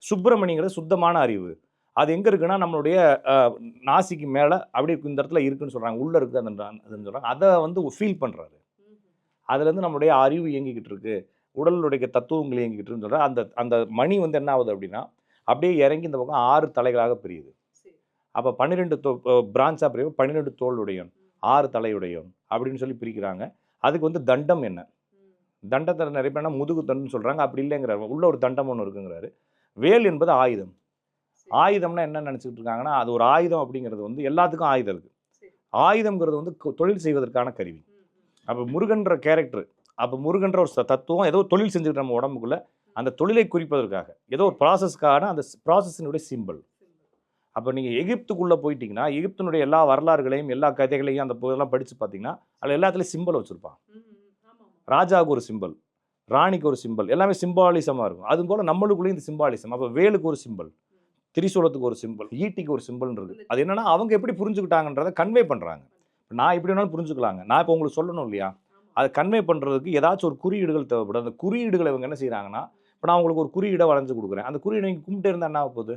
சுப்பிரமணிங்கிறது சுத்தமான அறிவு. அது எங்க இருக்குன்னா, நம்மளுடைய அ நாசிக்கு மேல அப்படியே இந்த இடத்துல இருக்குன்னு சொல்றாங்க. உள்ள இருக்கு அதுன்னு சொல்றாங்க. அத வந்து ஃபீல் பண்றாரு. அதுலேருந்து நம்மளுடைய அறிவு இயங்கிக்கிட்டு இருக்கு. உடலுடைய தத்துவங்கள் இயங்கிக்கிட்டு இருக்குன்னு சொல்றாரு. அந்த அந்த மணி வந்து என்ன ஆகுது அப்படின்னா, அப்படியே இறங்கி இந்த பக்கம் 6 தலைகளாக பிரியுது. அப்ப 12 பிரான்ச்சா பிரியும். 12 தோளுடையவன், 6 தலையுடையவன் அப்படின்னு சொல்லி பிரிக்கிறாங்க. அதுக்கு வந்து தண்டம் என்ன? தண்டத்தில நெறைய பேர் முதுகு தண்டுன்னு சொல்றாங்க. அப்படி இல்லைங்கிறாரு. உள்ள ஒரு தண்டம் ஒண்ணு இருக்குங்கிறாரு. வேல் என்பது ஆயுதம். ஆயுதம்னா என்ன நெனச்சுக்கிட்டு இருக்காங்கன்னா, அது ஒரு ஆயுதம் அப்படிங்கிறது வந்து எல்லாத்துக்கும் ஆயுதம் இருக்கு. ஆயுதம்ங்கிறது வந்து தொழில் செய்வதற்கான கருவி. அப்ப முருகன்ற கேரக்டர், அப்ப முருகன்ற ஒரு தத்துவம் ஏதோ தொழில் செஞ்சுட்டு நம்ம உடம்புக்குள்ள, அந்த தொழிலை குறிப்பதற்காக, ஏதோ ஒரு ப்ராசஸ்க்கான அந்த ப்ராசஸினுடைய சிம்பல். அப்ப நீங்க எகிப்துக்குள்ள போயிட்டீங்கன்னா, எகிப்தினுடைய எல்லா வரலாறுகளையும், எல்லா கதைகளையும் அந்த இதெல்லாம் படிச்சு பார்த்தீங்கன்னா, அதுல எல்லாத்துலயும் சிம்பல் வச்சிருப்பான். ராஜாவுக்கு ஒரு சிம்பல், ராணிக்கு ஒரு சிம்பல், எல்லாமே சிம்பாலிசமா இருக்கும். அதுபோல நம்மளுக்குள்ளயும் இந்த சிம்பாலிசம். அப்ப வேலுக்கு ஒரு சிம்பல், திரிசூலத்துக்கு ஒரு சிம்பல், ஈட்டிக்கு ஒரு சிம்பல்ன்றது. அது என்னன்னா, அவங்க எப்படி புரிஞ்சுக்கிட்டாங்கன்றத கன்வே பண்றாங்க. நான் எப்படி வேணாலும் புரிஞ்சுக்கலாங்க. நான் இப்ப உங்களுக்கு சொல்லணும் இல்லையா? அத கன்வே பண்றதுக்கு ஏதாச்சும் ஒரு குறியீடுகள் தேவைப்படும். அந்த குறியீடுகள இவங்க என்ன செய்றாங்கன்னா, இப்ப நான் உங்களுக்கு ஒரு குறியீட வரைஞ்சு குடுக்குறேன். அந்த குறியீட நீங்க கும்பிட்டே இருந்தா என்ன ஆகப்போது?